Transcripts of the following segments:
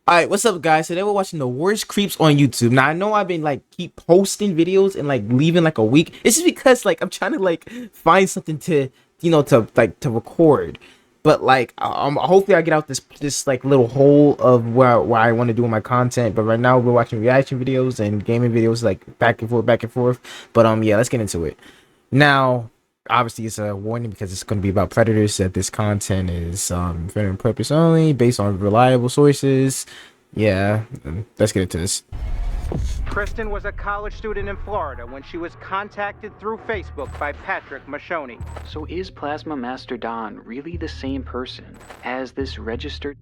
Alright, what's up guys? Today we're watching the worst creeps on YouTube. Now I know I've been like keep posting videos and like leaving like a week. It's just because like I'm trying to like find something to to record. But like hopefully I get out this like little hole of where I want to do my content. But right now we're watching reaction videos and gaming videos like back and forth. But yeah, let's get into it. Now obviously it's a warning because it's going to be about predators, that this content is for purpose only, based on reliable sources. Yeah, let's get into this. Kristen was a college student in Florida when she was contacted through Facebook by Patrick Mashoni. So is Plasma Master Don really the same person as this registered?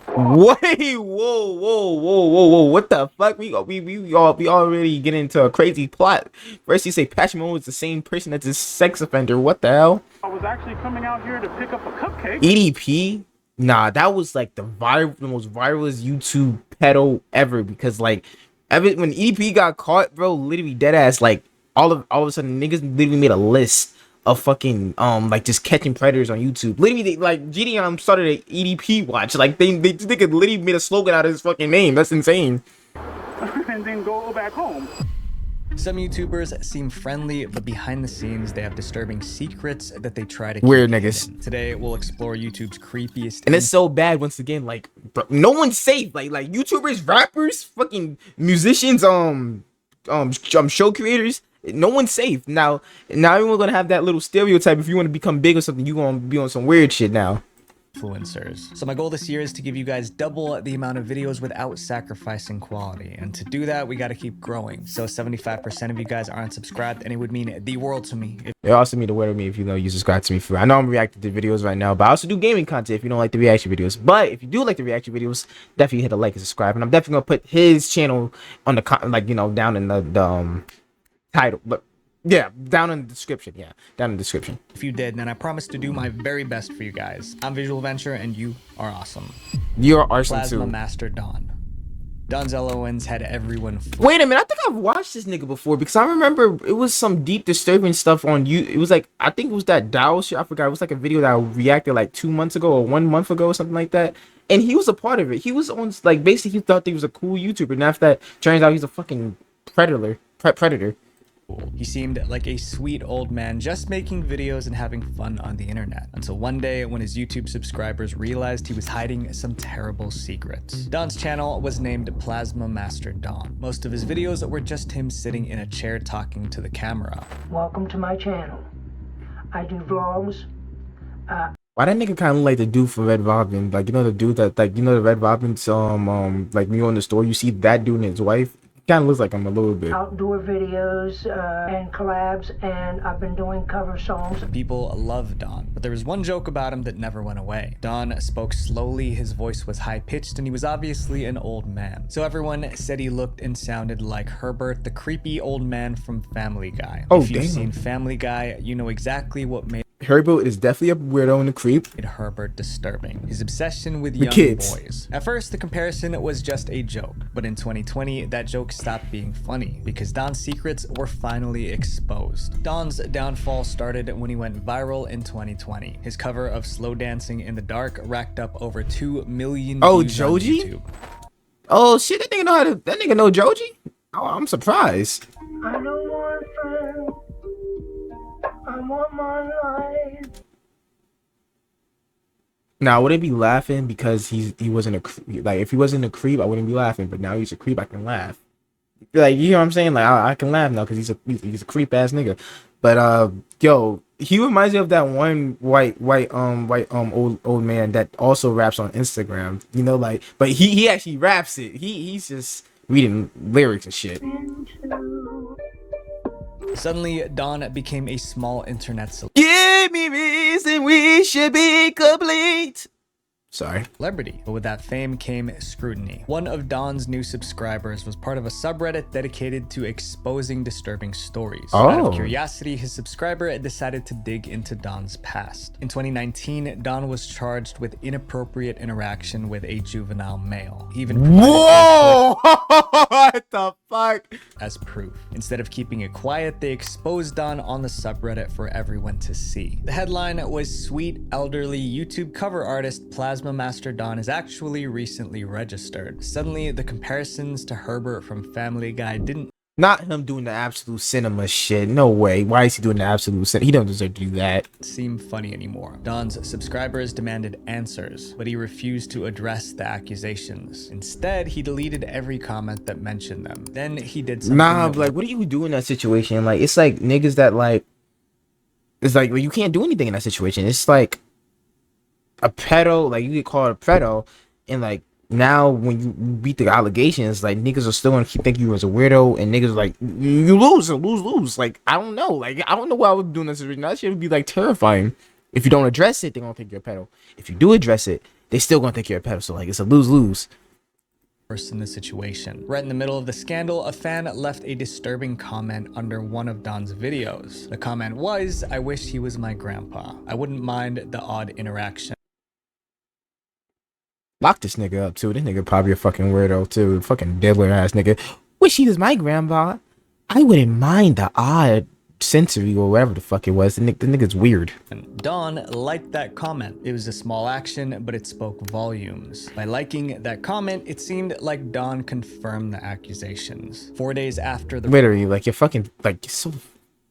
Wait, whoa, what the fuck? We already get into a crazy plot. First you say Patrick Mashoni is the same person as this sex offender. What the hell? I was actually coming out here to pick up a cupcake. EDP? Nah, that was like the most viralest YouTube pedo ever, because like when EDP got caught, bro, literally dead ass, like all of a sudden niggas literally made a list of fucking like just catching predators on YouTube. Literally they, like GDM started an EDP watch. Like they could literally made a slogan out of his fucking name. That's insane. And then go back home. Some YouTubers seem friendly, but behind the scenes, they have disturbing secrets that they try to keep weird niggas. hidden. Today, we'll explore YouTube's creepiest. And it's so bad once again, like bro, no one's safe. Like YouTubers, rappers, fucking musicians, show creators. No one's safe. Now everyone's gonna have that little stereotype. If you want to become big or something, you gonna be on some weird shit now. Influencers. So my goal this year is to give you guys double the amount of videos without sacrificing quality, and to do that we got to keep growing. So 75% of you guys aren't subscribed, and it would mean the world to me. It also mean the world to me if you subscribe to me. I know I'm reacting to videos right now, but I also do gaming content if you don't like the reaction videos. But if you do like the reaction videos, definitely hit a like and subscribe, and I'm definitely gonna put his channel on the down in the title. But yeah, down in the description. Yeah, down in the description. If you did, then I promise to do my very best for you guys. I'm Visual Venture, and you are awesome. You're awesome Plasma too. Master Don. Don's LONs had everyone. Wait a minute, I think I've watched this nigga before, because I remember it was some deep disturbing stuff on you. It was like, I think it was that Dow shit. I forgot. It was like a video that I reacted like 2 months ago or 1 month ago or something like that. And he was a part of it. He was on, like, basically he thought he was a cool YouTuber, and after that, turns out he's a fucking predator. He seemed like a sweet old man just making videos and having fun on the internet, until one day when his YouTube subscribers realized he was hiding some terrible secrets. Don's channel was named Plasma Master Don. Most of his videos were just him sitting in a chair talking to the camera. Welcome to my channel. I do vlogs. Why that nigga kind of like the dude for Red Robin? Like, you know the dude that, like, you know the Red Robin's like, when you go in the store, you see that dude and his wife. Kind of looks like him a little bit. Outdoor videos and collabs, and I've been doing cover songs. People love Don, but there was one joke about him that never went away. Don spoke slowly, his voice was high-pitched, and he was obviously an old man. So everyone said he looked and sounded like Herbert, the creepy old man from Family Guy. Oh, if you've damn. seen Family Guy, you know exactly what made Herbert is definitely a weirdo and a creep. Herbert disturbing. His obsession with The young kids. boys. At first, the comparison was just a joke, but in 2020, that joke stopped being funny because Don's secrets were finally exposed. Don's downfall started when he went viral in 2020. His cover of Slow Dancing in the Dark racked up over 2 million views on Joji? YouTube. Oh shit, that nigga know Joji? Oh, I'm surprised. I don't want friends. I want my life. Now, I wouldn't be laughing because he wasn't a creep. Like, if he wasn't a creep, I wouldn't be laughing. But now he's a creep, I can laugh. Like, you know what I'm saying? Like, I can laugh now because he's a creep ass nigga. But yo, he reminds me of that one white old man that also raps on Instagram. You know, like, but he actually raps it. He's just reading lyrics and shit. Suddenly, Don became a small internet Give me reason we should be complete. Sorry. celebrity, but with that fame came scrutiny. One of Don's new subscribers was part of a subreddit dedicated to exposing disturbing stories. Out of curiosity, his subscriber decided to dig into Don's past. In 2019, Don was charged with inappropriate interaction with a juvenile male. He even Whoa! What the fuck? fuck? as proof. Instead of keeping it quiet, they exposed Don on the subreddit for everyone to see. The headline was "Sweet elderly YouTube cover artist Plasma Master Don is actually recently registered." Suddenly, the comparisons to Herbert from Family Guy didn't Not him doing the absolute cinema shit. No way. Why is he doing the absolute cinema? He don't deserve to do that. seem funny anymore. Don's subscribers demanded answers, but he refused to address the accusations. Instead, he deleted every comment that mentioned them. Then he did something. Nah, like, what do you do in that situation? Like, it's like niggas that like, it's like, well, you can't do anything in that situation. It's like a pedo, like you get called a pedo, and like now when you beat the allegations, like niggas are still gonna keep thinking you as a weirdo, and niggas are like you lose. Like I don't know, what I would do in this situation. That shit would be like terrifying. If you don't address it, they're gonna think you're a pedo. If you do address it, they still gonna think you're a pedo. So like it's a lose. Worse in the situation. Right in the middle of the scandal, a fan left a disturbing comment under one of Don's videos. The comment was, "I wish he was my grandpa. I wouldn't mind the odd interaction." Lock this nigga up too. This nigga probably a fucking weirdo too. Fucking diddler ass nigga. Wish he was my grandpa. I wouldn't mind the odd sensory or whatever the fuck it was. The nigga's weird. And Don liked that comment. It was a small action, but it spoke volumes. By liking that comment, it seemed like Don confirmed the accusations. 4 days after the Literally, like you're fucking like you're so.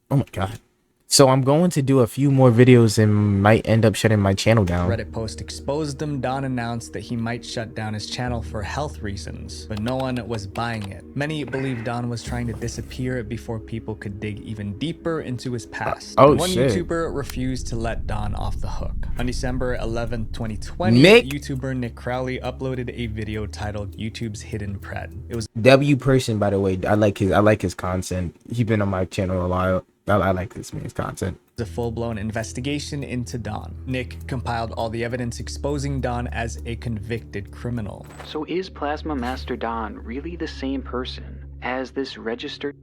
Oh my god. So I'm going to do a few more videos and might end up shutting my channel down. Reddit post exposed them, Don announced that he might shut down his channel for health reasons, but no one was buying it. Many believe Don was trying to disappear before people could dig even deeper into his past. One shit. YouTuber refused to let Don off the hook. On December 11th, 2020, YouTuber Nick Crowley uploaded a video titled YouTube's Hidden Pred. It was W person, by the way. I like his content. He's been on my channel a while. I like this man's content. a full-blown investigation into Don. Nick compiled all the evidence exposing Don as a convicted criminal. So is Plasma Master Don really the same person as this registered?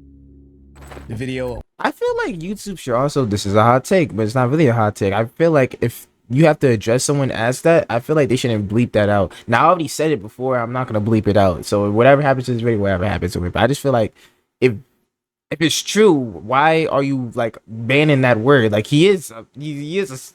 The video I feel like YouTube should also, this is a hot take, but it's not really a hot take. I feel like if you have to address someone as that, I feel like they shouldn't bleep that out. Now, I already said it before. I'm not going to bleep it out. So whatever happens to this video, whatever happens to it. But I just feel like if it's true, why are you like banning that word? Like he is a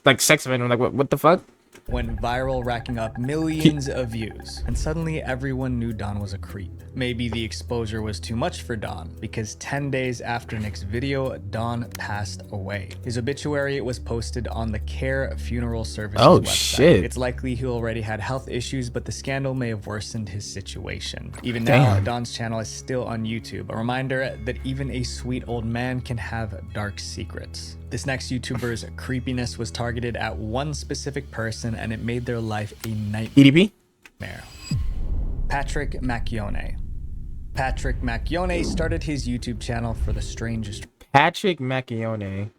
like sex offender. Like what the fuck? went viral, racking up millions of views. And suddenly everyone knew Don was a creep. Maybe the exposure was too much for Don, because 10 days after Nick's video, Don passed away. His obituary was posted on the Care Funeral Services website. Shit. It's likely he already had health issues, but the scandal may have worsened his situation. Even now, Don's channel is still on YouTube, a reminder that even a sweet old man can have dark secrets. This next YouTuber's creepiness was targeted at one specific person, and it made their life a nightmare. EDP? Patrick Macchione. Patrick Macchione started his YouTube channel for the strangest Patrick Macchione.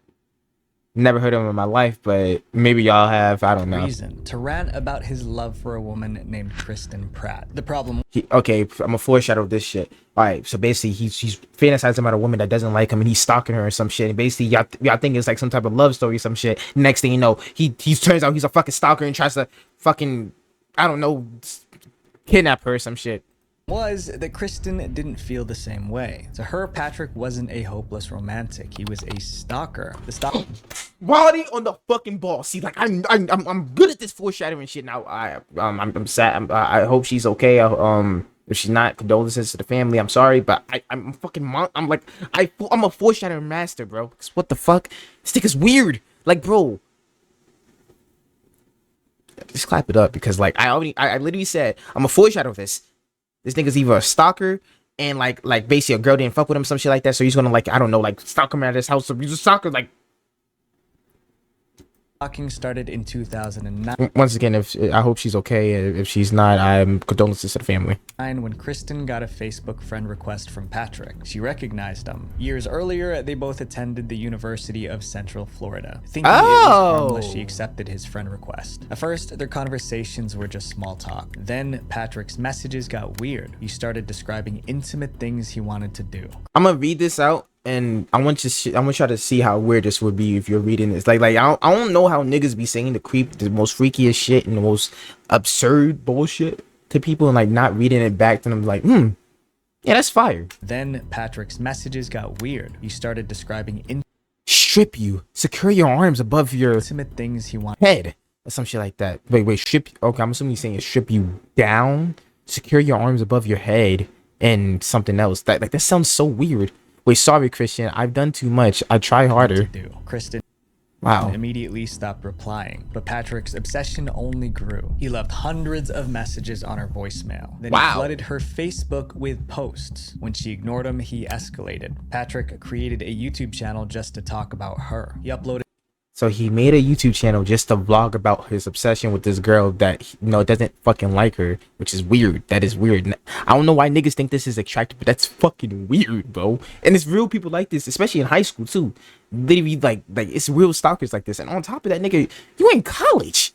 Never heard of him in my life, but maybe y'all have. I don't know. reason to rant about his love for a woman named Kristen Pratt. The problem Okay, I'm a foreshadow of this shit. All right, so basically he's fantasizing about a woman that doesn't like him, and he's stalking her or some shit. And basically y'all think it's like some type of love story or some shit. Next thing you know, he turns out he's a fucking stalker and tries to fucking, I don't know, kidnap her or some shit. was that Kristen didn't feel the same way. To her, Patrick wasn't a hopeless romantic. He was a stalker. The stalker Quality on the fucking ball. See, like I'm good at this foreshadowing shit now. I'm sad. I hope she's okay. If she's not, condolences to the family. I'm sorry, but I'm a foreshadowing master, bro. 'Cause what the fuck? This thing is weird. Like, bro, just clap it up, because like I literally said I'm a foreshadow of this. This nigga's either a stalker and like basically a girl didn't fuck with him, some shit like that. So he's gonna like, I don't know, like stalk him at his house. So he's a stalker, like. stalking started in 2009 Once again, if I hope she's okay. If she's not, I'm condolences to the family. when Kristen got a Facebook friend request from Patrick. She recognized him. Years earlier, they both attended the University of Central Florida. Thinking it was harmless, she accepted his friend request. At first, their conversations were just small talk. Then Patrick's messages got weird. He started describing intimate things he wanted to do. I'm gonna read this out, and I want y'all to see how weird this would be if you're reading this. Like I don't know how niggas be saying the most freakiest shit and the most absurd bullshit to people, and like not reading it back to them. Like, Yeah, that's fire. Then Patrick's messages got weird. He started describing Strip you. Secure your arms above your intimate things he wanted. head. Or some shit like that. Wait, strip. Okay, I'm assuming he's saying strip you down. Secure your arms above your head. And something else. That sounds so weird. Wait, sorry, Christian. I've done too much. I try harder. Kristen Wow. immediately stopped replying, but Patrick's obsession only grew. He left hundreds of messages on her voicemail. Then he flooded her Facebook with posts. When she ignored him, he escalated. Patrick created a YouTube channel just to talk about her. He uploaded. So he made a YouTube channel just to vlog about his obsession with this girl that, doesn't fucking like her, which is weird. That is weird. I don't know why niggas think this is attractive, but that's fucking weird, bro. And it's real people like this, especially in high school too. Literally, like it's real stalkers like this. And on top of that, nigga, you in college.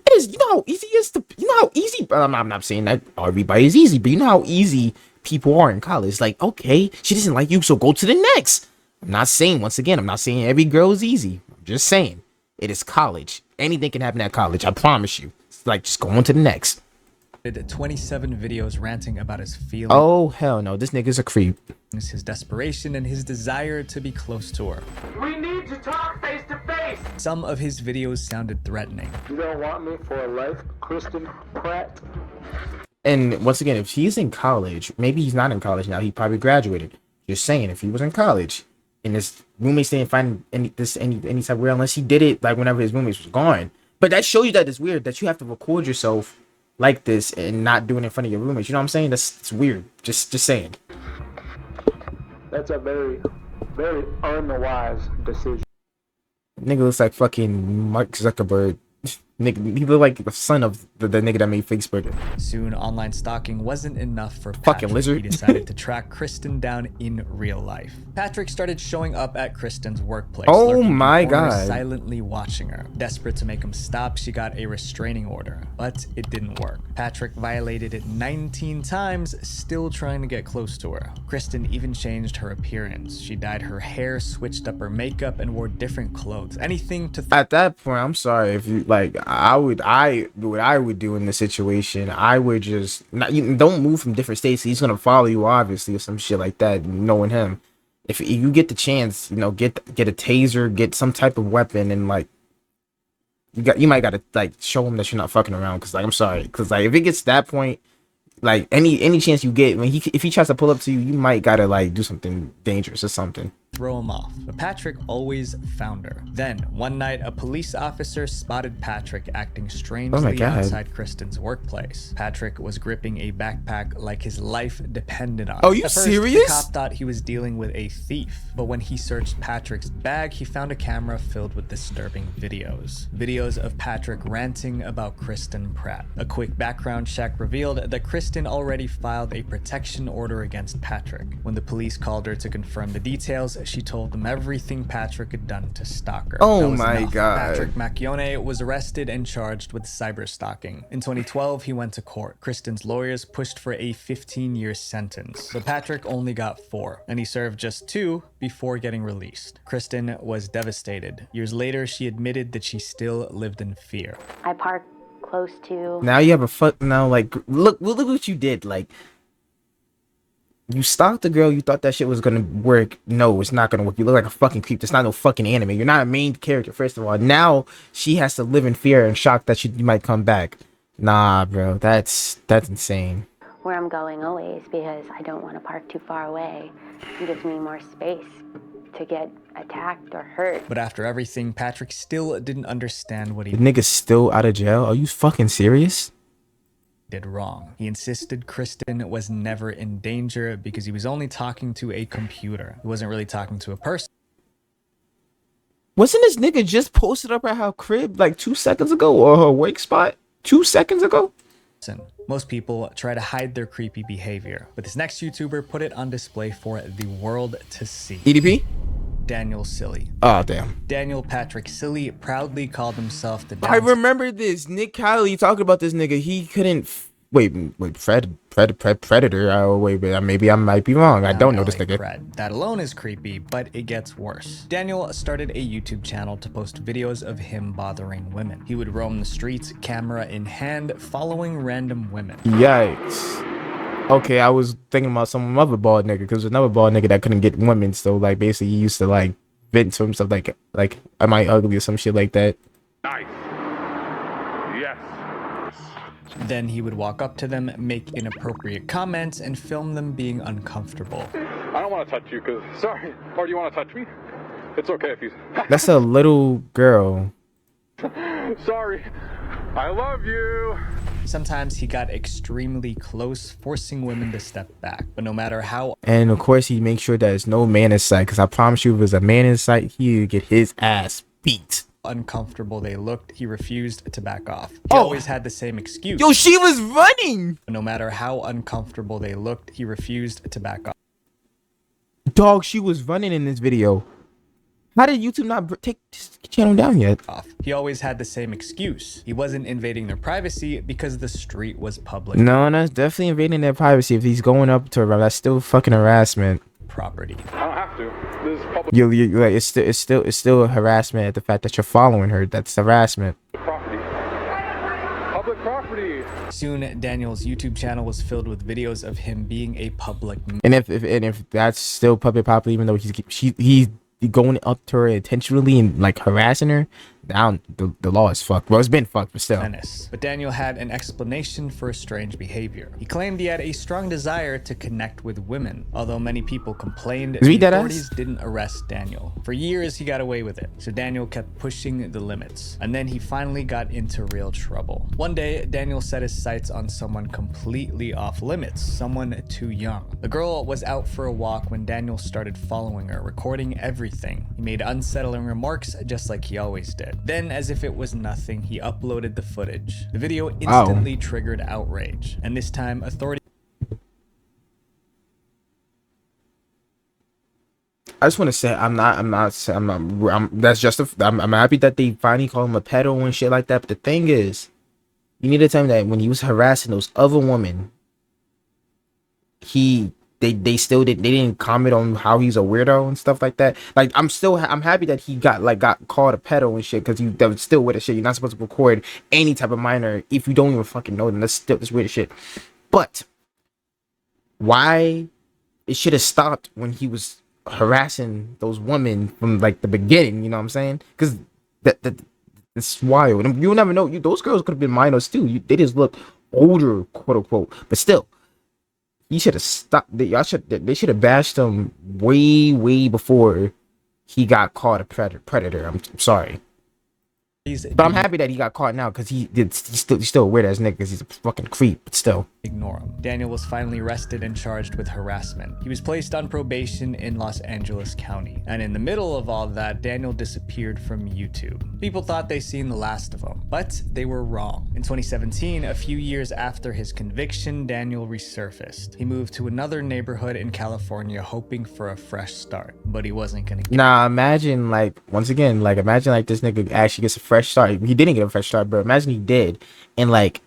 It is, you know how easy it is to, you know how easy. I'm not saying that everybody is easy, but you know how easy people are in college. Like, okay, she doesn't like you, so go to the next. I'm not saying, once again, I'm not saying every girl is easy. I'm just saying it is college. Anything can happen at college. I promise you. It's like just go on to the next. 27 videos ranting about his feelings. Oh, hell no. This nigga's a creep. His desperation and his desire to be close to her. We need to talk face to face. Some of his videos sounded threatening. You don't want me for a life, Kristen Pratt? And once again, if he's in college, maybe he's not in college now. He probably graduated. Just saying, if he was in college and his roommates didn't find any type of weird, unless he did it like whenever his roommates was gone. But that shows you that it's weird that you have to record yourself like this and not do it in front of your roommates. You know what I'm saying? It's weird. Just saying. That's a very, very unwise decision. Nigga looks like fucking Mark Zuckerberg. Nigga, he looked like the son of the nigga that made Facebook. Soon, online stalking wasn't enough for Fucking Patrick. lizard. He decided to track Kristen down in real life. Patrick started showing up at Kristen's workplace. Oh lurking in my corners, God. silently watching her. Desperate to make him stop, she got a restraining order, but it didn't work. Patrick violated it 19 times, still trying to get close to her. Kristen even changed her appearance. She dyed her hair, switched up her makeup, and wore different clothes. Anything to At that point, I'm sorry if you like. What I would do in this situation, I would just don't move from different states. He's gonna follow you, obviously, or some shit like that. Knowing him, if you get the chance, get a taser, get some type of weapon, and like you might gotta like show him that you're not fucking around. Cause like I'm sorry, cause like if it gets to that point, like any chance you get, when if he tries to pull up to you, you might gotta like do something dangerous or something. throw him off, but Patrick always found her. Then, one night, a police officer spotted Patrick acting strangely outside Kristen's workplace. Patrick was gripping a backpack like his life depended on it. Oh, you serious? The cop thought he was dealing with a thief, but when he searched Patrick's bag, he found a camera filled with disturbing videos. Videos of Patrick ranting about Kristen Pratt. A quick background check revealed that Kristen already filed a protection order against Patrick. When the police called her to confirm the details, she told them everything Patrick had done to stalk her. Oh my God. Patrick Macchione was arrested and charged with cyber stalking. In 2012, he went to court. Kristen's lawyers pushed for a 15-year sentence, but Patrick only got 4, and he served just 2 before getting released. Kristen was devastated. Years later, she admitted that she still lived in fear. I park close to. Now you have a now like look what you did. Like, you stalked the girl, you thought that shit was gonna work. No, it's not gonna work. You look like a fucking creep. That's not no fucking anime. You're not a main character, first of all. Now she has to live in fear and shock that you might come back. Nah, bro, that's insane. Where I'm going always, because I don't want to park too far away. It gives me more space to get attacked or hurt. But after everything, Patrick still didn't understand what he The nigga's still out of jail? Are you fucking serious? did wrong. He insisted Kristen was never in danger because he was only talking to a computer. He wasn't really talking to a person. Wasn't this nigga just posted up at her crib like 2 seconds ago, or her wake spot 2 seconds ago? Most people try to hide their creepy behavior, but this next YouTuber put it on display for the world to see. EDP? Daniel Silly. Oh, damn. Daniel Patrick Silly proudly called himself the I remember this. Nick Cali talking about this nigga. He couldn't... Predator. Oh, wait, maybe I might be wrong. I don't know this nigga. That alone is creepy, but it gets worse. Daniel started a YouTube channel to post videos of him bothering women. He would roam the streets, camera in hand, following random women. Yikes. Okay, I was thinking about some other bald nigga because another bald nigga that couldn't get women. So like basically, he used to like vent to himself like am I ugly or some shit like that. Nice. Yes. Then he would walk up to them, make inappropriate comments, and film them being uncomfortable. I don't want to touch you because, sorry. Or do you want to touch me? It's okay if you... That's a little girl. Sorry. I love you. Sometimes he got extremely close, forcing women to step back. But no matter how And of course, he makes sure there's no man in sight. Because I promise you, if there's a man in sight, he would get his ass beat. uncomfortable they looked, he refused to back off. He Oh. always had the same excuse. Yo, she was running. No matter how uncomfortable they looked, he refused to back off. Dog, she was running in this video. How did YouTube not take this channel down yet? He always had the same excuse. He wasn't invading their privacy because the street was public No, that's definitely invading their privacy. If he's going up to her, that's still fucking harassment. property. I don't have to. This is public You like it's still a harassment at the fact that you're following her. That's harassment. property. Public property. Soon, Daniel's YouTube channel was filled with videos of him being a public And if that's still public property, even though he's going up to her intentionally and like harassing her, down the law is fucked. Well, it's been fucked, but still. menace. But Daniel had an explanation for his strange behavior. He claimed he had a strong desire to connect with women. Although many people complained, Is he the dead ass? authorities didn't arrest Daniel. For years, he got away with it. So Daniel kept pushing the limits. And then he finally got into real trouble. One day, Daniel set his sights on someone completely off limits, someone too young. The girl was out for a walk when Daniel started following her, recording everything. He made unsettling remarks just like he always did. Then, as if it was nothing, he uploaded the footage. The video instantly triggered outrage, and this time authorities I just want to say I'm happy that they finally call him a pedo and shit like that. But the thing is, you need to tell me that when he was harassing those other women, they didn't comment on how he's a weirdo and stuff like that. Like I'm happy that he got called a pedo and shit, because that was still weird as shit. You're not supposed to record any type of minor if you don't even fucking know them. That's weird as shit. But why it should have stopped when he was harassing those women from like the beginning, you know what I'm saying? Because that's wild. And you'll never know. Those girls could have been minors too. They just look older, quote unquote. But still, he should have stopped. They should have bashed him way before he got caught a predator. I'm sorry. But I'm happy that he got caught now, because he's still a weird ass nigga, because he's a fucking creep, but still. ignore him. Daniel was finally arrested and charged with harassment. He was placed on probation in Los Angeles County. And in the middle of all that, Daniel disappeared from YouTube. People thought they seen the last of him, but they were wrong. In 2017, a few years after his conviction, Daniel resurfaced. He moved to another neighborhood in California, hoping for a fresh start, but he wasn't gonna get Nah, imagine like once again, like imagine like this nigga actually gets a fresh start. He didn't get a fresh start, but imagine he did, and like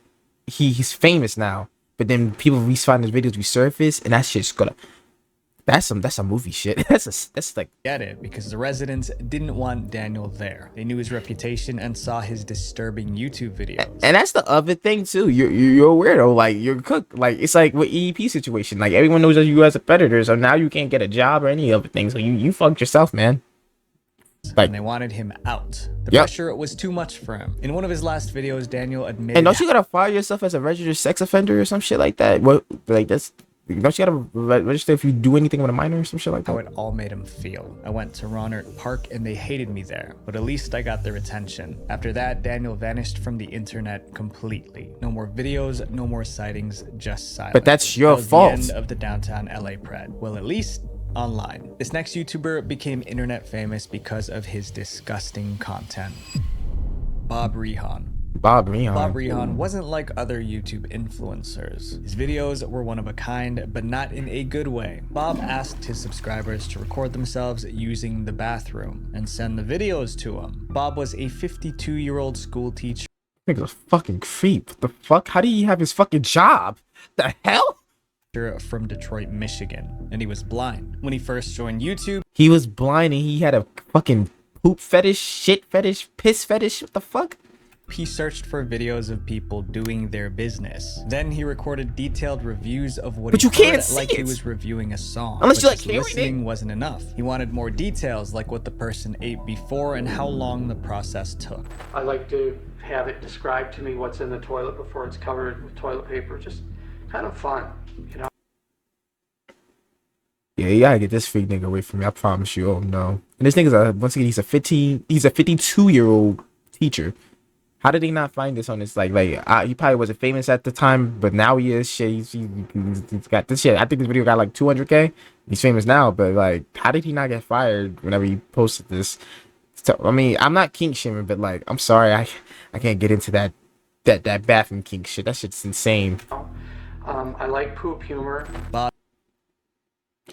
he's famous now. But then people find his videos resurface, and that shit's gonna. That's a movie shit. That's like get it, because the residents didn't want Daniel there. They knew his reputation and saw his disturbing YouTube videos. And that's the other thing too. You're a weirdo. Like you're a cook. Like it's like with EEP situation. Like everyone knows that you as a predator, so now you can't get a job or any other thing. So you fucked yourself, man. Like, and they wanted him out. The Yep. pressure was too much for him. In one of his last videos, Daniel admitted and don't you gotta file yourself as a registered sex offender or some shit like that? What like that's. Don't you gotta register if you do anything with a minor or some shit like how that? it all made him feel. I went to Ronert Park and they hated me there, but at least I got their attention. After that, Daniel vanished from the internet completely. No more videos, no more sightings, just silence. But that's your That was fault. The end of the downtown LA pred. Well, at least online. This next YouTuber became internet famous because of his disgusting content. Bob Rehan. Bob Rehan. Bob Rehan wasn't like other YouTube influencers. His videos were one of a kind, but not in a good way. Bob asked his subscribers to record themselves using the bathroom and send the videos to him. Bob was a 52-year-old school teacher Nigga's a fucking creep. What the fuck? How do you have his fucking job? The hell? from Detroit, Michigan, and he was blind. When he first joined YouTube, He was blind and he had a fucking poop fetish, shit fetish, piss fetish. What the fuck? He searched for videos of people doing their business. Then he recorded detailed reviews of what But he you can't heard, see like it. he was reviewing a song. Unless But you like just hearing listening it. wasn't enough. He wanted more details, like what the person ate before and how long the process took. I like to have it described to me what's in the toilet before it's covered with toilet paper. Just kind of fun, you know? Yeah, you gotta get this freak nigga away from me. I promise you. Oh no. And this nigga's once again, he's a 52-year-old teacher. How did he not find this on his he probably wasn't famous at the time, but now he is. Shit, he's got this shit. I think this video got like 200K. He's famous now, but like, how did he not get fired whenever he posted this? So, I mean, I'm not kink shaming, but like, I'm sorry, I can't get into that bathroom kink shit. That shit's insane. I like poop humor.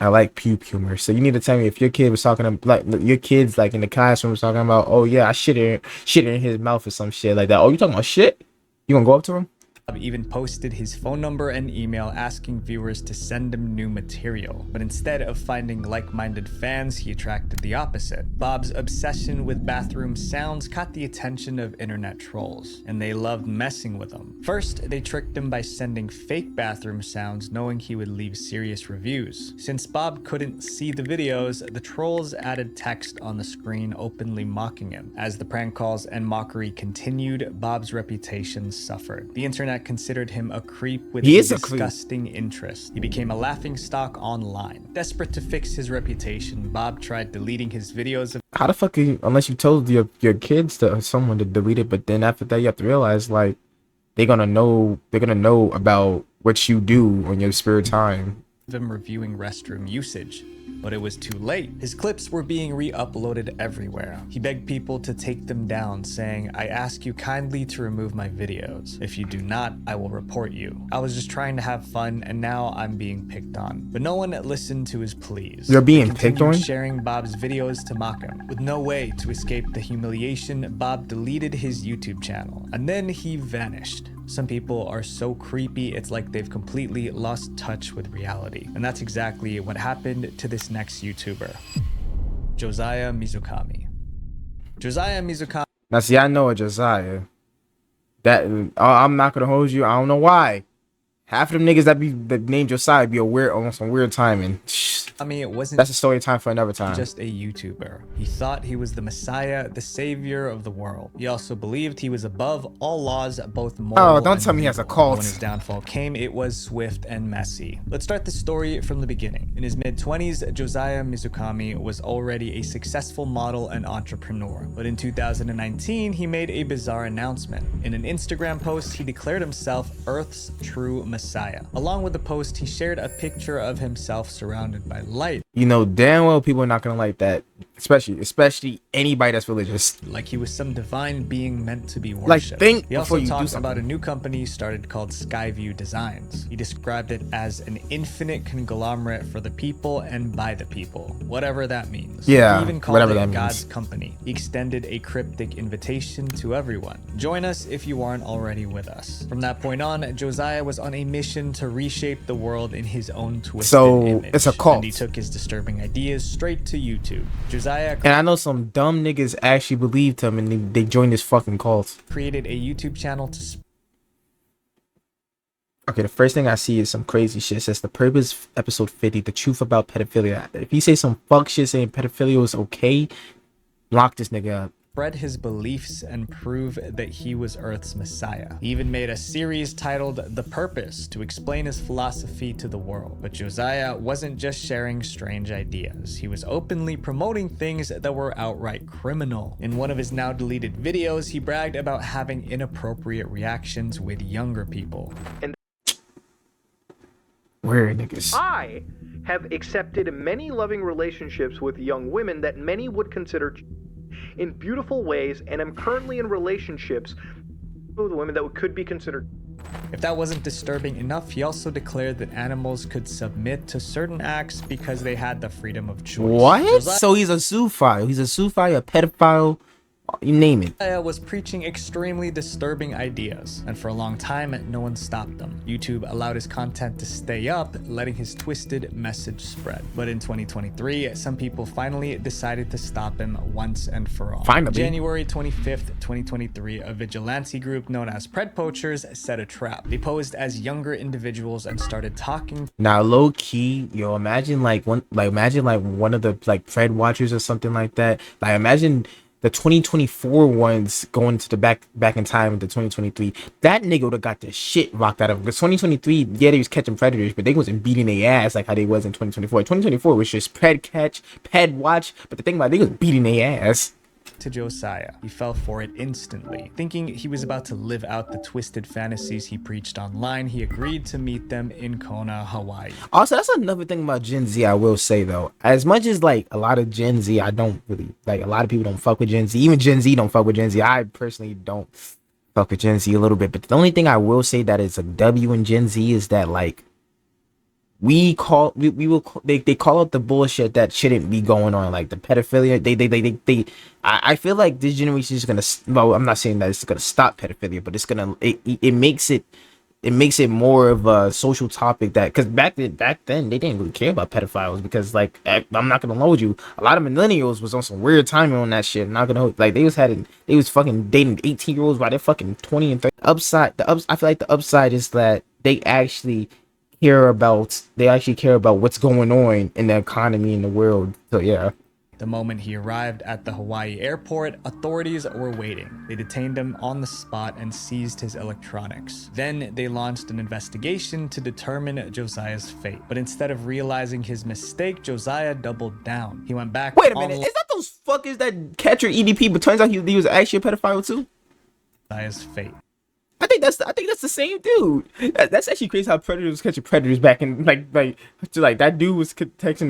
I like puke humor. So you need to tell me if your kid was talking like your kids like in the classroom was talking about, oh yeah, I shit in his mouth or some shit like that. Oh, you talking about shit? You gonna go up to him? Bob even posted his phone number and email asking viewers to send him new material. But instead of finding like-minded fans, he attracted the opposite. Bob's obsession with bathroom sounds caught the attention of internet trolls, and they loved messing with him. First, they tricked him by sending fake bathroom sounds, knowing he would leave serious reviews. Since Bob couldn't see the videos, the trolls added text on the screen openly mocking him. As the prank calls and mockery continued, Bob's reputation suffered. The internet considered him a creep with a disgusting interest. He became a laughingstock online. Desperate to fix his reputation, Bob tried deleting his videos. How the fuck are you, unless you told your kids to someone to delete it, but then after that you have to realize like they're gonna know about what you do on your spare time. Him reviewing restroom usage. But it was too late. His clips were being re-uploaded everywhere. He begged people to take them down, saying, I ask you kindly to remove my videos. If you do not, I will report you. I was just trying to have fun, and now I'm being picked on. But no one listened to his pleas. You're being picked on? Sharing Bob's videos to mock him. With no way to escape the humiliation, Bob deleted his YouTube channel. And then he vanished. Some people are so creepy, it's like they've completely lost touch with reality. And that's exactly what happened to this next YouTuber, Josiah Mizukami. Josiah Mizukami. Now see, I know a Josiah. That I'm not gonna hold you. I don't know why. Half of them niggas that named Josiah be on some weird timing. I mean, it wasn't. That's a story time for another time. Just a YouTuber. He thought he was the Messiah, the savior of the world. He also believed he was above all laws, both moral. Oh, don't tell me he has a cult. When his downfall came, it was swift and messy. Let's start the story from the beginning. In his mid-20s, Josiah Mizukami was already a successful model and entrepreneur. But in 2019, he made a bizarre announcement. In an Instagram post, he declared himself Earth's true Messiah. Along with the post, he shared a picture of himself surrounded by light. You know damn well people are not gonna like that, especially anybody that's religious. Like he was some divine being meant to be worshipped. Like think he before also you do talked something. about a new company he started called Skyview Designs. He described it as an infinite conglomerate for the people and by the people, whatever that means. Yeah, he even called whatever it that God's means. company. He extended a cryptic invitation to everyone. Join us if you aren't already with us. From that point on, Josiah was on a mission to reshape the world in his own twisted image. It's a cult. And he took his disturbing ideas straight to YouTube. Josiah And I know some dumb niggas actually believed him and they joined this fucking cult. created a YouTube channel to Okay, the first thing I see is some crazy shit. It says the purpose, episode 50, the truth about pedophilia. If you say some fuck shit saying pedophilia is okay, lock this nigga up. spread his beliefs and prove that he was Earth's Messiah. He even made a series titled The Purpose to explain his philosophy to the world. But Josiah wasn't just sharing strange ideas. He was openly promoting things that were outright criminal. In one of his now deleted videos, he bragged about having inappropriate reactions with younger people. Weird niggas. I have accepted many loving relationships with young women that many would consider in beautiful ways, and am currently in relationships with women that could be considered. If that wasn't disturbing enough, he also declared that animals could submit to certain acts because they had the freedom of choice. What? So he's a zoophile. He's a zoophile, a pedophile, You name it. Josiah was preaching extremely disturbing ideas, and for a long time, no one stopped him. YouTube allowed his content to stay up, letting his twisted message spread. But in 2023, some people finally decided to stop him once and for all. Finally. January 25th, 2023, a vigilante group known as Pred Poachers set a trap. They posed as younger individuals and started talking. Now, low key, yo, imagine like one of the like Fred watchers or something like that. Like, imagine the 2024 ones going to the back in time into 2023. That nigga would have got the shit rocked out of him. Because 2023, yeah, they was catching predators, but they wasn't beating their ass like how they was in 2024. 2024 was just pred catch, ped watch. But the thing about it, they was beating their ass. To Josiah. He fell for it instantly. Thinking he was about to live out the twisted fantasies he preached online, he agreed to meet them in Kona, Hawaii. Also, that's another thing about Gen Z I will say though. As much as like a lot of Gen Z, I don't really like, a lot of people don't fuck with Gen Z. Even Gen Z don't fuck with Gen Z. I personally don't fuck with Gen Z a little bit. But the only thing I will say that is a W in Gen Z is that like they call out the bullshit that shouldn't be going on, like the pedophilia. I feel like this generation is gonna, well, I'm not saying that it's gonna stop pedophilia, but it's gonna, it makes it more of a social topic, that because back then they didn't really care about pedophiles, because like, I'm not gonna load you, a lot of millennials was on some weird timing on that shit. I'm not gonna, like, they was fucking dating 18-year-olds while they're fucking 20 and 30. I feel like the upside is that they actually care about what's going on in the economy in the world. So yeah. The moment he arrived at the Hawaii airport, authorities were waiting. They detained him on the spot and seized his electronics. Then they launched an investigation to determine Josiah's fate. But instead of realizing his mistake, Josiah doubled down. He went back. Wait a minute, is that those fuckers that catch your EDP, but turns out he was actually a pedophile too? Josiah's fate. I think that's the same dude. That's actually crazy how predators catching predators back in like that dude was texting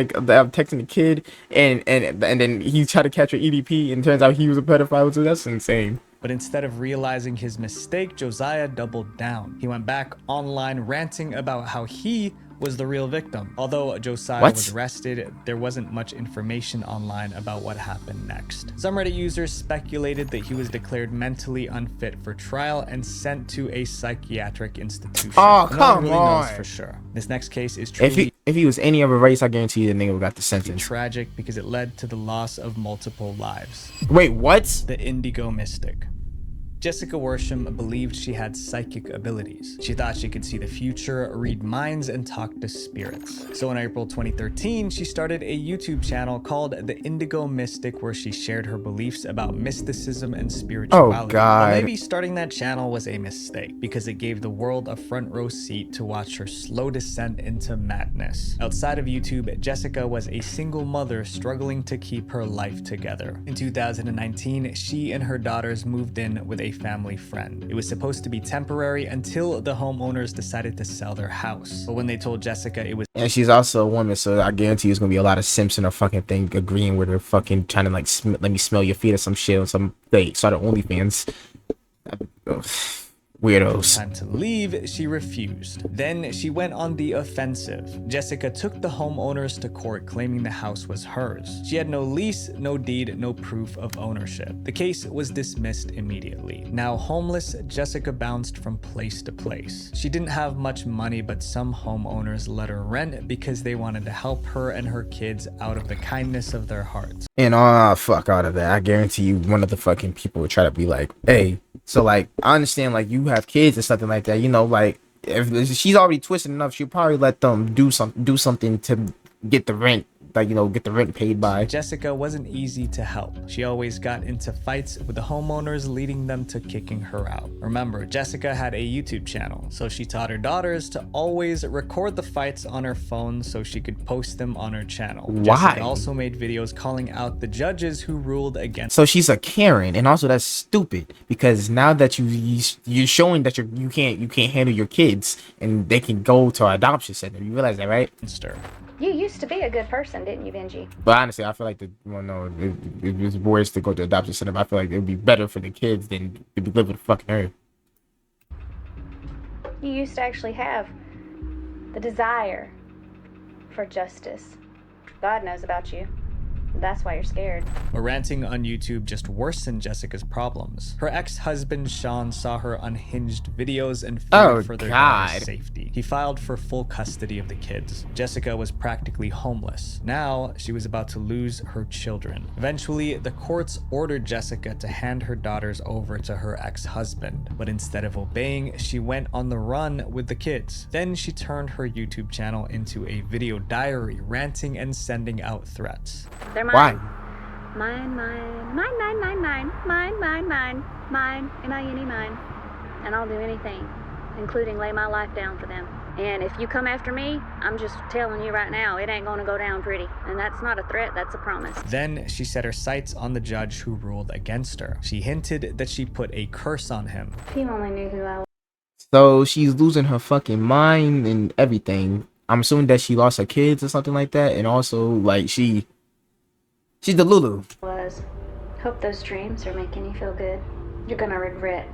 the kid and then he tried to catch an EDP and turns out he was a pedophile too. That's insane. But instead of realizing his mistake, Josiah doubled down. He went back online ranting about how he was the real victim. Although Josiah was arrested, there wasn't much information online about what happened next. Some Reddit users speculated that he was declared mentally unfit for trial and sent to a psychiatric institution. Oh, no come one really on. knows for sure. This next case is truly if he was any other race, I guarantee you the nigga got the sentence. tragic because it led to the loss of multiple lives. Wait, what? The Indigo Mystic. Jessica Worsham believed she had psychic abilities. She thought she could see the future, read minds, and talk to spirits. So in April 2013, she started a YouTube channel called The Indigo Mystic, where she shared her beliefs about mysticism and spirituality. Oh, God. But maybe starting that channel was a mistake, because it gave the world a front row seat to watch her slow descent into madness. Outside of YouTube, Jessica was a single mother struggling to keep her life together. In 2019, she and her daughters moved in with a family friend. It was supposed to be temporary until the homeowners decided to sell their house. But when they told Jessica it was— And she's also a woman, so I guarantee you it's gonna be a lot of Simpson or fucking thing agreeing with her, fucking trying to like let me smell your feet or some shit or some started OnlyFans. Weirdos. time to leave, she refused. Then she went on the offensive. Jessica took the homeowners to court, claiming the house was hers. She had no lease, no deed, no proof of ownership. The case was dismissed immediately. Now homeless, Jessica bounced from place to place. She didn't have much money, but some homeowners let her rent because they wanted to help her and her kids out of the kindness of their hearts. And fuck out of that. I guarantee you one of the fucking people would try to be like, hey, so like I understand like you have kids or something like that, you know, like if she's already twisted enough, she'll probably let them do something to get the rent, like, you know, get the rent paid by. Jessica wasn't easy to help. She always got into fights with the homeowners, leading them to kicking her out. Remember, Jessica had a YouTube channel, so she taught her daughters to always record the fights on her phone so she could post them on her channel. Why? Jessica also made videos calling out the judges who ruled against. So she's a Karen, and also that's stupid because now that you're showing that you can't handle your kids and they can go to an adoption center. You realize that, right? You used to be a good person, didn't you, Benji? But honestly, I feel like it's worse to go to adoption center. But I feel like it would be better for the kids than to be living with fucking her. You used to actually have the desire for justice. God knows about you. That's why you're scared. But ranting on YouTube just worsened Jessica's problems. Her ex-husband Sean saw her unhinged videos and feared for their daughter's safety. He filed for full custody of the kids. Jessica was practically homeless. Now she was about to lose her children. Eventually, the courts ordered Jessica to hand her daughters over to her ex-husband, but instead of obeying, she went on the run with the kids. Then she turned her YouTube channel into a video diary, ranting and sending out threats. They're mine. Why? Mine, mine, mine, mine, mine, mine, mine, mine, mine, mine, M-I-N-E, mine. And I'll do anything, including lay my life down for them. And if you come after me, I'm just telling you right now, it ain't gonna go down pretty. And that's not a threat, that's a promise. Then she set her sights on the judge who ruled against her. She hinted that she put a curse on him. If you only knew who I was. So she's losing her fucking mind and everything. I'm assuming that she lost her kids or something like that, and also like she's the Lulu. Hope those dreams are making you feel good. You're gonna regret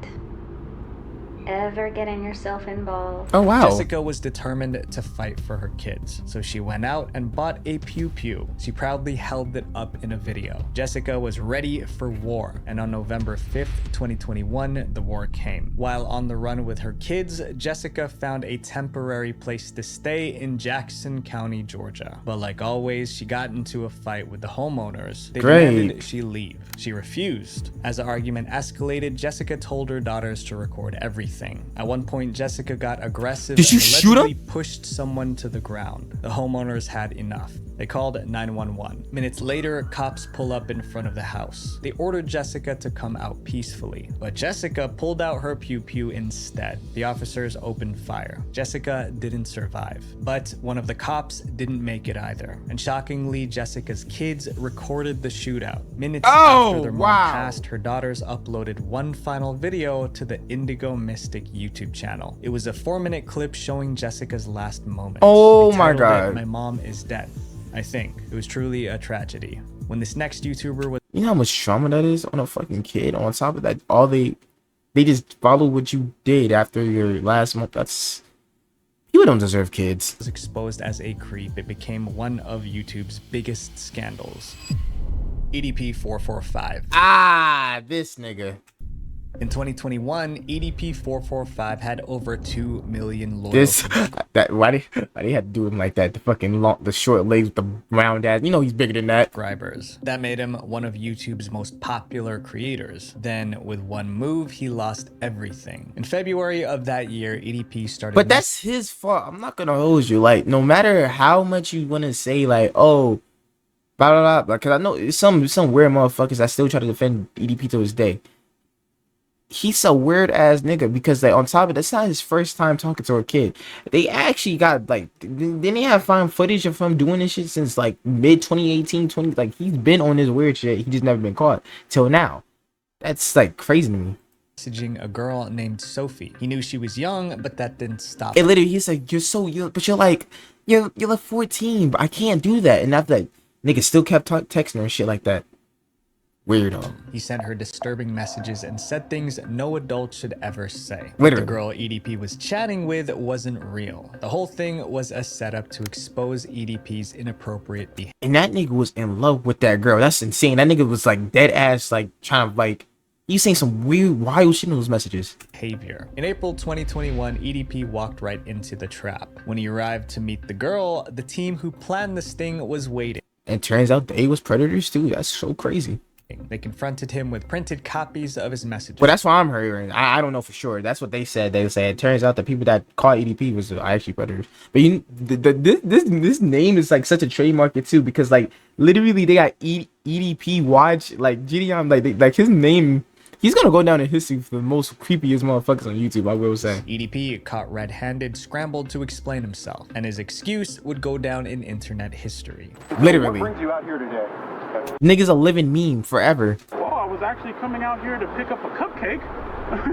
ever getting yourself involved. Oh wow. Jessica was determined to fight for her kids, so she went out and bought a pew-pew. She proudly held it up in a video. Jessica was ready for war, and on November 5th, 2021, the war came. While on the run with her kids, Jessica found a temporary place to stay in Jackson County, Georgia. But like always, she got into a fight with the homeowners. They demanded she leave. She refused. As the argument escalated, Jessica told her daughters to record everything. At one point, Jessica got aggressive and allegedly pushed someone to the ground. The homeowners had enough. They called 911. Minutes later, cops pull up in front of the house. They ordered Jessica to come out peacefully, but Jessica pulled out her pew-pew instead. The officers opened fire. Jessica didn't survive, but one of the cops didn't make it either. And shockingly, Jessica's kids recorded the shootout. Minutes after their mom passed, her daughters uploaded one final video to the Indigo Mystic YouTube channel. It was a 4-minute clip showing Jessica's last moments. Oh my god. My mom is dead. I think it was truly a tragedy. When this next YouTuber was, you know how much trauma that is on a fucking kid. On top of that, all they just follow what you did after your last month. That's, people don't deserve kids. Was exposed as a creep, it became one of YouTube's biggest scandals. EDP 445. Ah, this nigga. In 2021, EDP 445 had over 2 million loyalties. Why they had to do him like that? The fucking the short legs with the round ass. You know he's bigger than that. Subscribers. That made him one of YouTube's most popular creators. Then, with one move, he lost everything. In February of that year, EDP started. But that's his fault. I'm not gonna hold you. Like, no matter how much you want to say, like, oh, blah blah blah. Because I know some weird motherfuckers that still try to defend EDP to this day. He's a weird ass nigga because like on top of that's not his first time talking to a kid. They actually got like didn't they have fine footage of him doing this shit since like mid 2018 20, like he's been on this weird shit. He just never been caught till now. That's like crazy to me. Messaging a girl named Sophie. He knew she was young, but that didn't stop. It literally, he's like, you're so young, but you're like 14, but I can't do that. And after that, nigga still kept texting her and shit like that. Weirdo. He sent her disturbing messages and said things no adult should ever say. Literally. The girl EDP was chatting with wasn't real. The whole thing was a setup to expose EDP's inappropriate behavior. And that nigga was in love with that girl. That's insane. That nigga was like dead ass, like trying to like, he's saying some weird, wild shit in those messages. In April 2021, EDP walked right into the trap. When he arrived to meet the girl, the team who planned the sting was waiting. And turns out they was predators too. That's so crazy. They confronted him with printed copies of his messages. Well, that's what I'm hearing. I don't know for sure. That's what they said. They said it turns out the people that caught EDP was actually predators. But this name is like such a trademark too, because like literally they got EDP watch like Gideon like his name. He's gonna go down in history for the most creepiest motherfuckers on YouTube, I will say. EDP, caught red-handed, scrambled to explain himself, and his excuse would go down in internet history. Literally. What brings you out here today? Nigga's a living meme forever. Well, I was actually coming out here to pick up a cupcake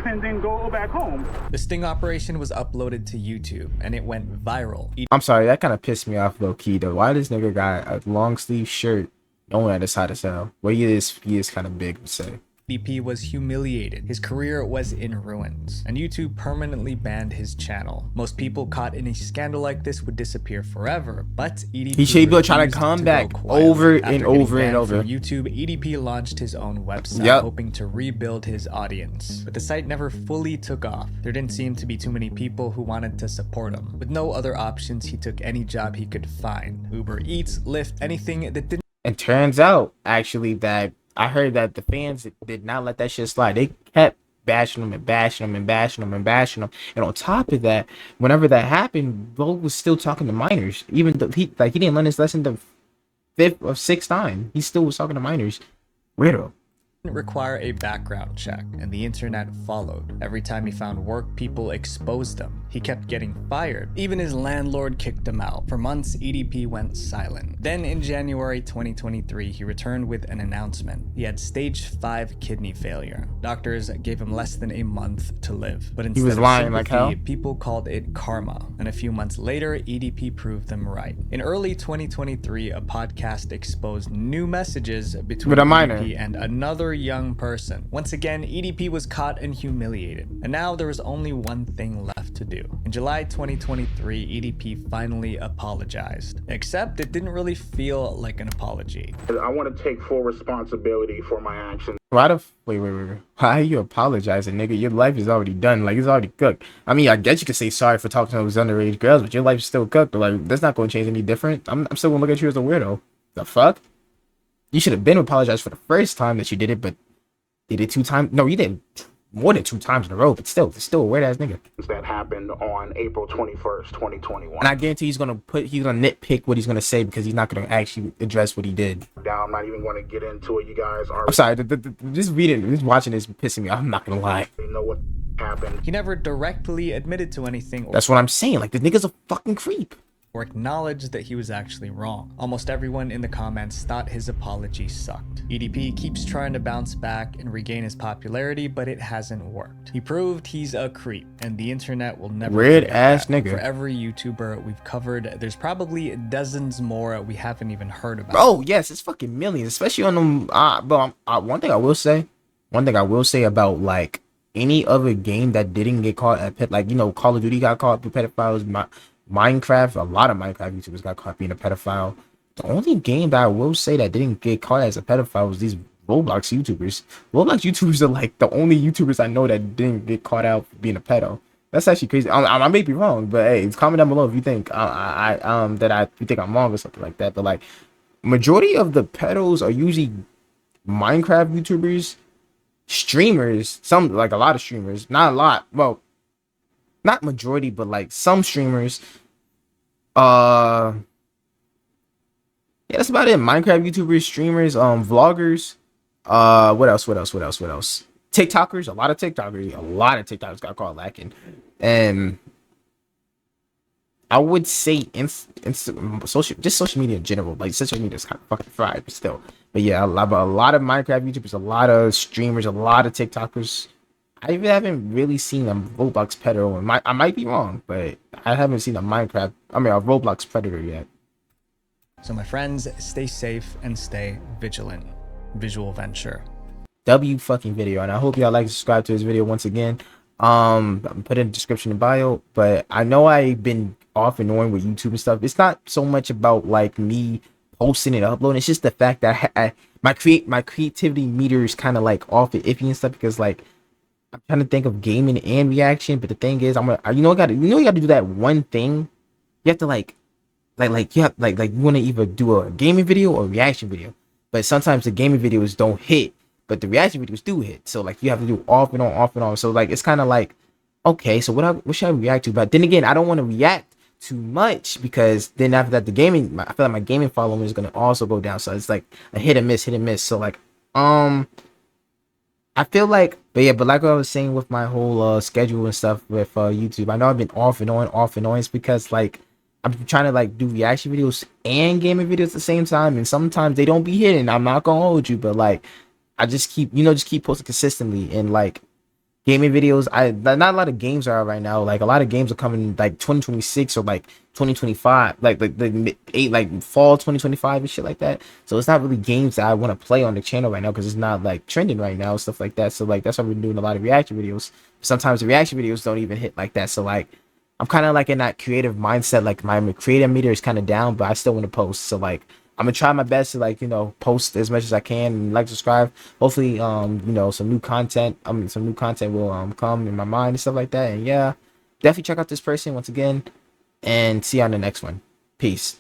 and then go back home. The sting operation was uploaded to YouTube, and it went viral. I'm sorry, that kind of pissed me off low key though. Why this nigga got a long sleeve shirt only at his side of cell? Well, he is kind of big to say. EDP was humiliated. His career was in ruins, and YouTube permanently banned his channel. Most people caught in a scandal like this would disappear forever, but EDP he should be trying to refused come go back quietly. over After and getting over and banned over. from YouTube, EDP launched his own website, Yep. hoping to rebuild his audience. But the site never fully took off. There didn't seem to be too many people who wanted to support him. With no other options, he took any job he could find. Uber Eats, Lyft, anything that didn't. And turns out, actually, that I heard that the fans did not let that shit slide. They kept bashing them and bashing them and bashing them and bashing them. And on top of that, whenever that happened, Bo was still talking to minors. Even though he didn't learn his lesson the 5th or 6th time. He still was talking to minors. Weirdo. Require a background check, and the internet followed. Every time he found work, people exposed him. He kept getting fired. Even his landlord kicked him out. For months, EDP went silent. Then in January 2023, he returned with an announcement. He had stage 5 kidney failure. Doctors gave him less than a month to live. But instead He was of lying like sympathy, hell. people called it karma. And a few months later, EDP proved them right. In early 2023, a podcast exposed new messages between With a minor. EDP and another young person. Once again, EDP was caught and humiliated. And now there was only one thing left to do. In July 2023, EDP finally apologized. Except it didn't really feel like an apology. I want to take full responsibility for my actions. Why the wait. Why are you apologizing, nigga? Your life is already done. Like, it's already cooked. I mean, I guess you could say sorry for talking to those underage girls, but your life's still cooked. But like, that's not going to change any different. I'm still going to look at you as a weirdo. The fuck? You should have been apologized for the first time that you did it, but did it 2 times? No, you did more than 2 times in a row. But still, it's still a weird ass nigga. That happened on April 21st, 2021. And I guarantee he's gonna nitpick what he's gonna say because he's not gonna actually address what he did. Now, I'm not even going to get into it. You guys are. I'm sorry. Just reading, just watching this pissing me off. I'm not gonna lie. You know what happened. He never directly admitted to anything. That's what I'm saying. Like, the nigga's a fucking creep. Or acknowledged that he was actually wrong. Almost everyone in the comments thought his apology sucked. EDP keeps trying to bounce back and regain his popularity, but it hasn't worked. He proved he's a creep, and the internet will never Weird forget ass that. nigga. For every YouTuber we've covered, there's probably dozens more we haven't even heard about. Oh yes, it's fucking millions, especially on them. But one thing I will say about like any other game that didn't get caught at pet, like, you know, Call of Duty got caught with pedophiles. Minecraft, a lot of Minecraft YouTubers got caught being a pedophile. The only game that I will say that didn't get caught as a pedophile was these Roblox YouTubers. Roblox YouTubers are like the only YouTubers I know that didn't get caught out for being a pedo. That's actually crazy. I may be wrong, but hey, comment down below if you think you think I'm wrong or something like that. But like, majority of the pedos are usually Minecraft YouTubers, streamers. Some, like, a lot of streamers, not a lot. Well, not majority, but like some streamers. Yeah, that's about it. Minecraft YouTubers, streamers, vloggers. What else? TikTokers. A lot of TikTokers got caught lacking. And I would say social media in general. Like, social media is kind of fucking fried, but still. But yeah, a lot of Minecraft YouTubers, a lot of streamers, a lot of TikTokers. I even haven't really seen a Roblox pedo. I might be wrong, but I haven't seen a Roblox predator yet. So my friends, stay safe and stay vigilant. Visual Venture. W fucking video, and I hope y'all like and subscribe to this video once again. I'm put in the description and bio, but I know I've been off and on with YouTube and stuff. It's not so much about like me posting and uploading. It's just the fact that my creativity meter is kind of like off and iffy and stuff, because like, I'm trying to think of gaming and reaction, but the thing is, you got to do that one thing. You have to like you want to either do a gaming video or a reaction video, but sometimes the gaming videos don't hit, but the reaction videos do hit. So like, you have to do off and on. So like, it's kind of like, okay, so what should I react to? But then again, I don't want to react too much, because then after that, I feel like my gaming following is gonna also go down. So it's like a hit and miss. So like, I feel like, but like I was saying with my whole schedule and stuff with YouTube, I know I've been off and on. It's because like, I'm trying to like do reaction videos and gaming videos at the same time, and sometimes they don't be hitting. I'm not gonna hold you, but like, I just keep posting consistently, and like, gaming videos. Not a lot of games are out right now. Like a lot of games are coming like 2026 or like 2025, like like fall 2025 and shit like that. So it's not really games that I want to play on the channel right now because it's not like trending right now, stuff like that. So like that's why we're doing a lot of reaction videos. Sometimes the reaction videos don't even hit like that. So like I'm kind of like in that creative mindset. Like my creative meter is kind of down, but I still want to post. So like I'm gonna try my best to like, you know, post as much as I can and like, subscribe. Hopefully, you know, some new content will come in my mind and stuff like that. And yeah, definitely check out this person once again and see you on the next one. Peace.